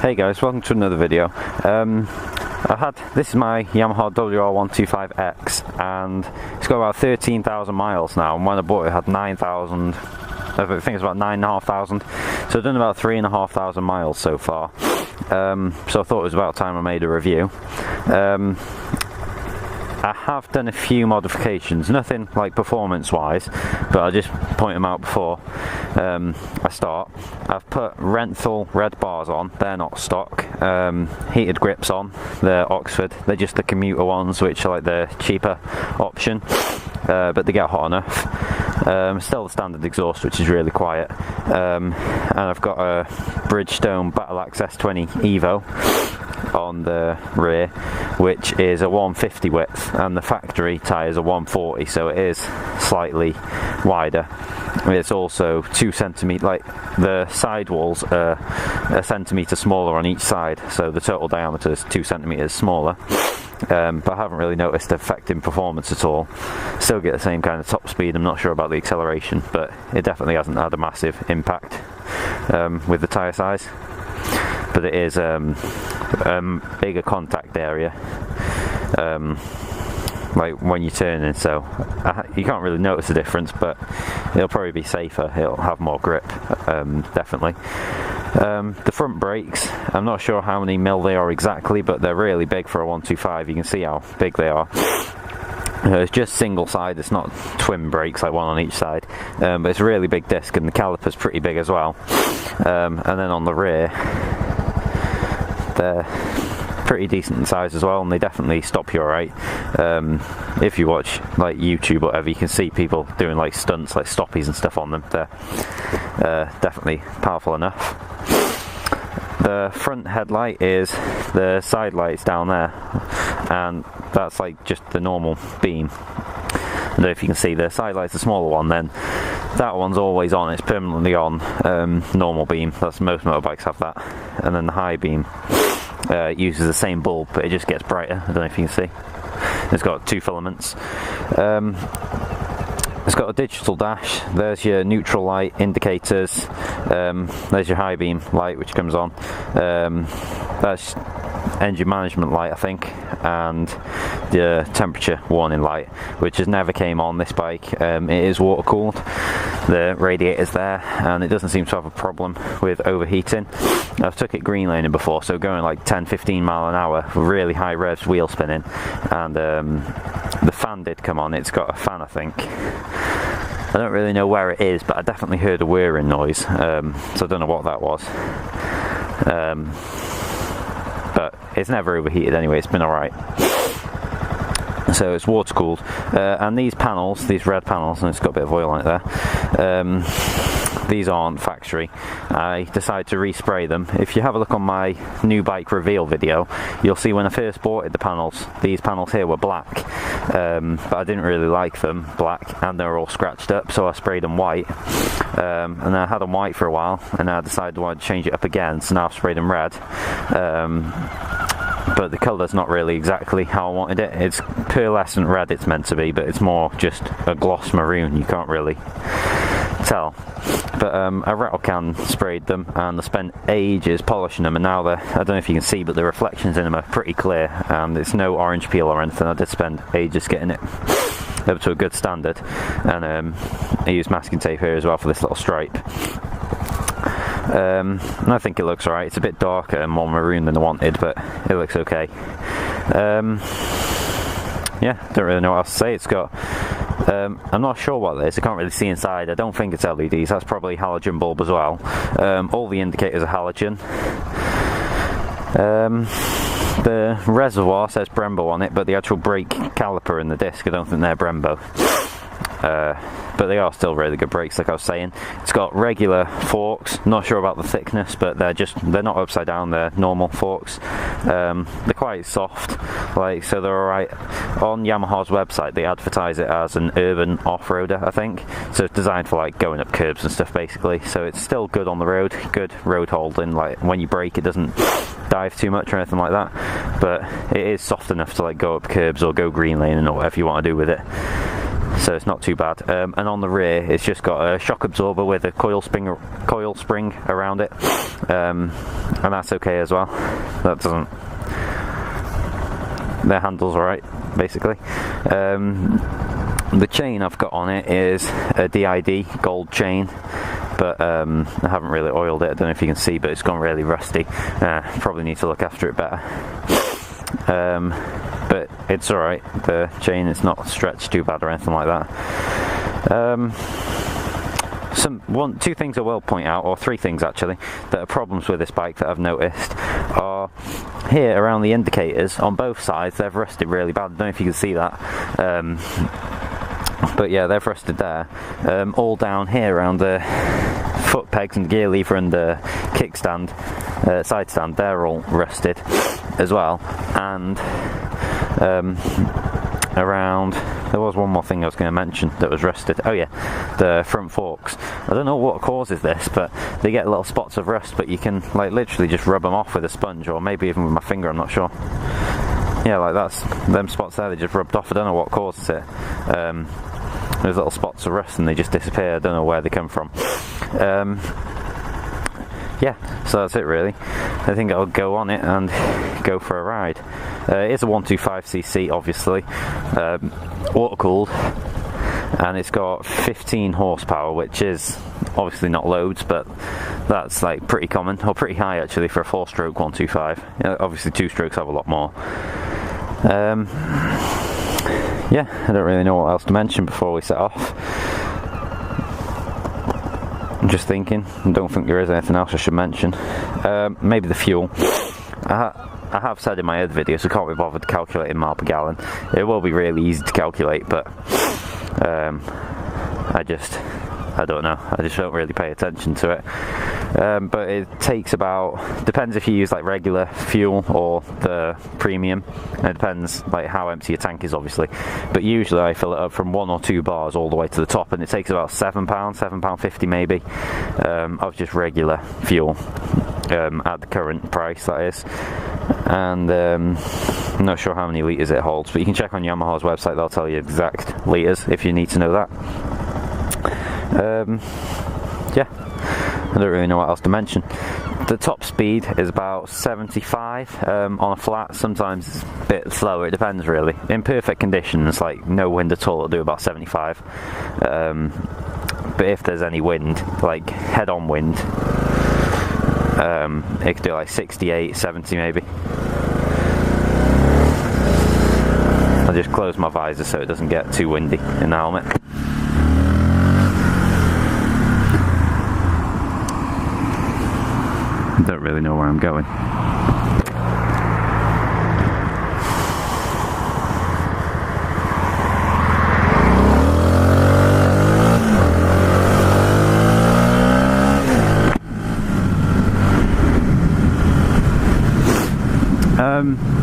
Hey guys, welcome to another video. This is my Yamaha WR125X and it's got about 13,000 miles now, and when I bought it had 9,000, I think it's about 9,500, so I've done about 3,500 miles so far. So I thought it was about time I made a review. I have done a few modifications, nothing like performance wise, but I'll just point them out before I start. I've put Renthal red bars on, they're not stock. Heated grips on, they're Oxford, they're just the commuter ones which are like the cheaper option, but they get hot enough. Still the standard exhaust which is really quiet, and I've got a Bridgestone Battle Axe S20 Evo on the rear, which is a 150 width, and the factory tyres are 140, so it is slightly wider. It's also 2 centimetres, like the sidewalls are a centimetre smaller on each side, so the total diameter is 2 centimetres smaller. But I haven't really noticed the effect in performance at all. Still get the same kind of top speed. I'm not sure about the acceleration, but it definitely hasn't had a massive impact with the tyre size. But it is bigger contact area, like when you're turning, so you can't really notice the difference, but it'll probably be safer, it'll have more grip, definitely. The front brakes, I'm not sure how many mil they are exactly, but they're really big for a 125, you can see how big they are. It's just single side, it's not twin brakes like one on each side, but it's a really big disc, and the caliper's pretty big as well. And then on the rear, they're pretty decent in size as well, and they definitely stop you alright. If you watch like YouTube or whatever, you can see people doing like stunts, like stoppies and stuff on them. They're definitely powerful enough. The front headlight is the side lights down there, and that's like just the normal beam. I don't know if you can see the side light's the smaller one, then that one's always on, it's permanently on, normal beam. That's most motorbikes have that. And then the high beam uses the same bulb, but it just gets brighter. I don't know if you can see. It's got 2 filaments. It's got a digital dash. There's your neutral light indicators. There's your high beam light which comes on. That's engine management light, I think, and the temperature warning light, which has never came on this bike. It is water cooled, the radiator's there, and it doesn't seem to have a problem with overheating. I've took it green laning before, so going like 10-15 mile an hour with really high revs, wheel spinning, and the fan did come on. It's got a fan, I think. I don't really know where it is, but I definitely heard a whirring noise, so I don't know what that was. But it's never overheated anyway, it's been alright. So it's water cooled, and these panels, these red panels, and it's got a bit of oil on it there, these aren't factory. I decided to respray them. If you have a look on my new bike reveal video, you'll see when I first bought it, the panels, these panels here were black, but I didn't really like them black, and they were all scratched up, so I sprayed them white, and then I had them white for a while, and I decided I wanted to change it up again, so now I've sprayed them red. But the colour's not really exactly how I wanted it. It's pearlescent red it's meant to be, but it's more just a gloss maroon, you can't really tell. But I rattle can sprayed them, and I spent ages polishing them, and now they're, I don't know if you can see, but the reflections in them are pretty clear, and it's no orange peel or anything. I did spend ages getting it up to a good standard, and I used masking tape here as well for this little stripe. And I think it looks alright. It's a bit darker and more maroon than I wanted, but it looks okay. Yeah, don't really know what else to say. It's got, I'm not sure what it is, I can't really see inside. I don't think it's LEDs, that's probably halogen bulb as well. All the indicators are halogen. The reservoir says Brembo on it, but the actual brake caliper and the disc, I don't think they're Brembo. But they are still really good brakes, like I was saying. It's got regular forks, not sure about the thickness, but they're not upside down, they're normal forks. They're quite soft, like, so they're alright. On Yamaha's website they advertise it as an urban off-roader, I think, so it's designed for like going up curbs and stuff basically, so it's still good on the road, good road holding, like when you brake it doesn't dive too much or anything like that, but it is soft enough to like go up curbs or go green lane or whatever you want to do with it. So it's not too bad. And on the rear, it's just got a shock absorber with a coil spring around it. and that's okay as well. That doesn't, the handle's alright basically. The chain I've got on it is a DID gold chain, but I haven't really oiled it. I don't know if you can see, but it's gone really rusty. Probably need to look after it better. But it's alright, the chain is not stretched too bad or anything like that. Two things I will point out, or three things actually, that are problems with this bike that I've noticed are here around the indicators on both sides. They've rusted really bad. I don't know if you can see that. But yeah, they've rusted there. All down here around the foot pegs and the gear lever and the kickstand, side stand, they're all rusted as well. And around, there was one more thing I was going to mention that was rusted. Oh yeah, the front forks. I don't know what causes this, but they get little spots of rust, but you can like literally just rub them off with a sponge, or maybe even with my finger, I'm not sure. Yeah, like that's, them spots there, they just rubbed off. I don't know what causes it. There's little spots of rust and they just disappear. I don't know where they come from. Yeah, so that's it really. I think I'll go on it and go for a ride. It is a 125cc obviously, water cooled, and it's got 15 horsepower, which is obviously not loads, but that's like pretty common, or pretty high actually for a 4-stroke 125. Obviously 2-strokes have a lot more. Yeah, I don't really know what else to mention before we set off. I'm just thinking, I don't think there is anything else I should mention. Maybe the fuel. I have said in my other videos I can't be bothered calculating mile per gallon. It will be really easy to calculate, but I don't know, I just don't really pay attention to it. But it takes about, depends if you use like regular fuel or the premium, and it depends like how empty your tank is obviously, but usually I fill it up from 1 or 2 bars all the way to the top, and it takes about £7.50 maybe, of just regular fuel, at the current price that is. And I'm not sure how many litres it holds, but you can check on Yamaha's website, they'll tell you exact litres if you need to know that. Yeah, I don't really know what else to mention. The top speed is about 75 on a flat. Sometimes it's a bit slower, it depends really. In perfect conditions, like no wind at all, it'll do about 75. But if there's any wind, like head-on wind, it could do like 68, 70 maybe. I'll just close my visor so it doesn't get too windy in the helmet. I don't really know where I'm going.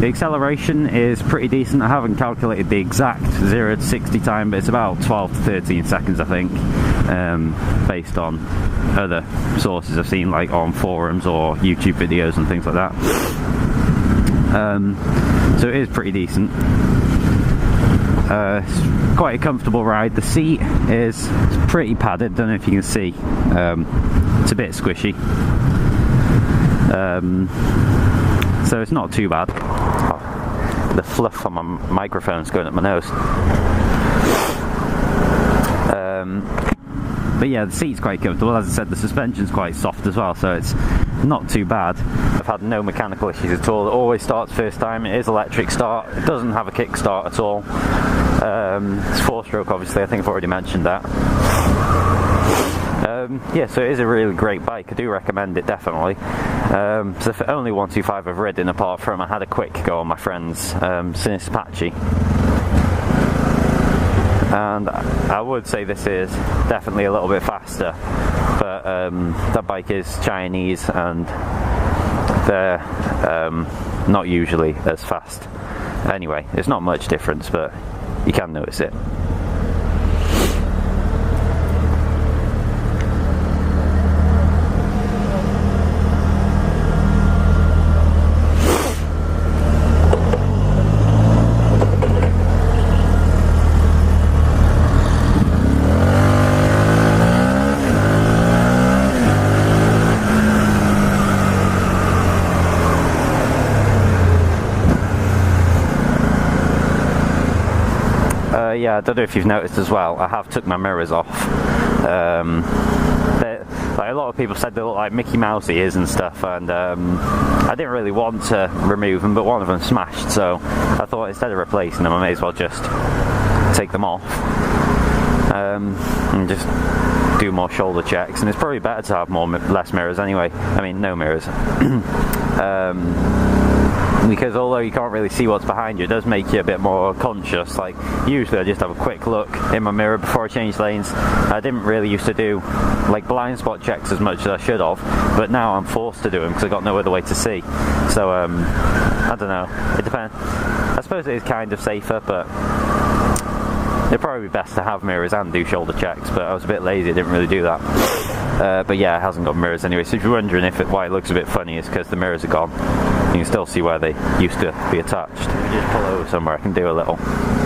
The acceleration is pretty decent. I haven't calculated the exact 0 to 60 time, but it's about 12 to 13 seconds I think, based on other sources I've seen like on forums or YouTube videos and things like that. So it is pretty decent. It's quite a comfortable ride. The seat is pretty padded, don't know if you can see. It's a bit squishy. So it's not too bad. Oh, the fluff on my microphone's going up my nose. But yeah, the seat's quite comfortable. As I said, the suspension's quite soft as well, so it's not too bad. I've had no mechanical issues at all. It always starts first time. It is electric start. It doesn't have a kick start at all. It's 4-stroke obviously, I think I've already mentioned that. Yeah, so it is a really great bike. I do recommend it definitely. So the only 125 I've ridden apart from, I had a quick go on my friend's Sinus Apache, and I would say this is definitely a little bit faster, but that bike is Chinese and they're not usually as fast. Anyway, it's not much difference, but you can notice it. yeah, I don't know if you've noticed as well, I have took my mirrors off. Like a lot of people said they look like Mickey Mouse ears and stuff, and I didn't really want to remove them, but one of them smashed, so I thought instead of replacing them I may as well just take them off and just do more shoulder checks. And it's probably better to have less mirrors anyway. I mean, no mirrors. Because although you can't really see what's behind you, it does make you a bit more conscious. Like, usually I just have a quick look in my mirror before I change lanes. I didn't really used to do like blind spot checks as much as I should have, but now I'm forced to do them because I've got no other way to see. So I don't know, it depends. I suppose it is kind of safer, but it'd probably be best to have mirrors and do shoulder checks, but I was a bit lazy, I didn't really do that. But yeah, it hasn't got mirrors anyway, so if you're wondering why it looks a bit funny, it's because the mirrors are gone. You can still see where they used to be attached. Just pull over somewhere, I can do a little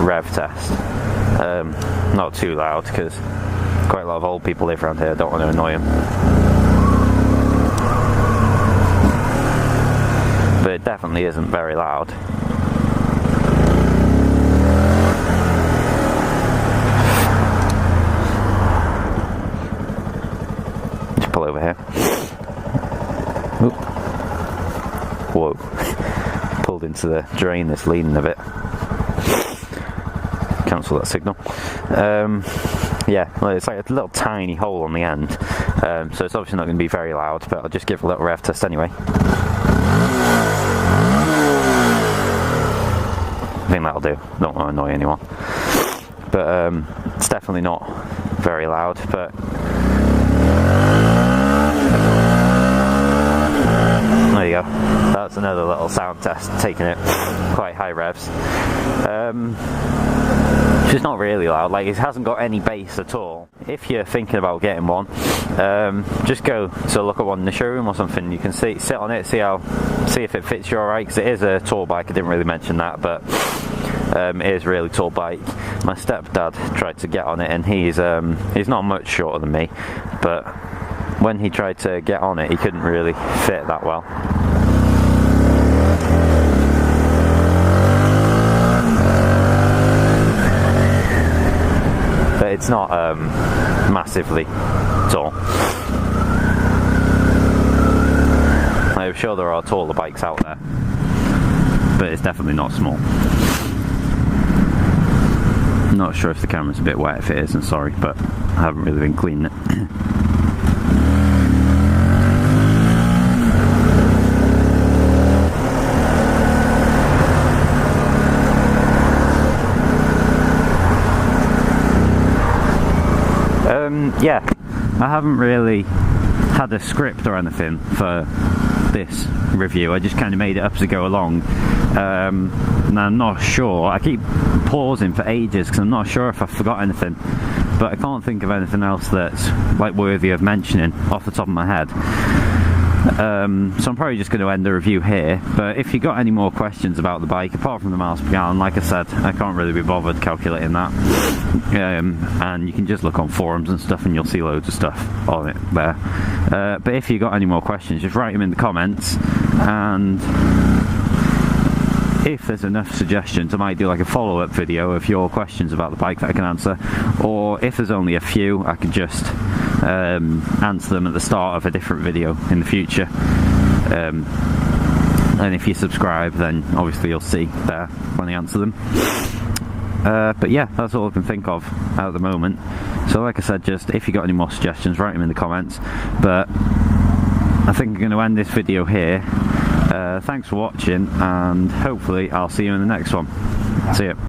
rev test. Not too loud, because quite a lot of old people live around here, I don't want to annoy them. But it definitely isn't very loud. Just pull over here. Oop. Whoa. Pulled into the drain that's leaning a bit. Cancel that signal. Yeah, well, it's like a little tiny hole on the end, so it's obviously not going to be very loud, but I'll just give a little rev test anyway. I think that'll do, don't want to annoy anyone. But it's definitely not very loud, but there you go. That's another little sound test, taking it quite high revs. It's not really loud, like it hasn't got any bass at all. If you're thinking about getting one, just go to look at one in the showroom or something. You can sit on it, see if it fits you alright, because it is a tall bike. I didn't really mention that, but it is a really tall bike. My stepdad tried to get on it, and he's not much shorter than me, but when he tried to get on it, he couldn't really fit that well. But it's not massively tall. I'm sure there are taller bikes out there, but it's definitely not small. I'm not sure if the camera's a bit wet. If it is, I'm sorry, but I haven't really been cleaning it. Yeah, I haven't really had a script or anything for this review. I just kind of made it up as I go along, and I'm not sure. I keep pausing for ages because I'm not sure if I forgot anything, but I can't think of anything else that's like worthy of mentioning off the top of my head. So I'm probably just going to end the review here, but if you got any more questions about the bike apart from the miles per gallon, like I said, I can't really be bothered calculating that, and you can just look on forums and stuff and you'll see loads of stuff on it there. But if you got any more questions, just write them in the comments, and if there's enough suggestions I might do like a follow-up video of your questions about the bike that I can answer, or if there's only a few I could just answer them at the start of a different video in the future. And if you subscribe, then obviously you'll see there when I answer them. But yeah, that's all I can think of at the moment. So like I said, just if you got any more suggestions, write them in the comments. But I think I'm going to end this video here. Thanks for watching, and hopefully I'll see you in the next one. See ya.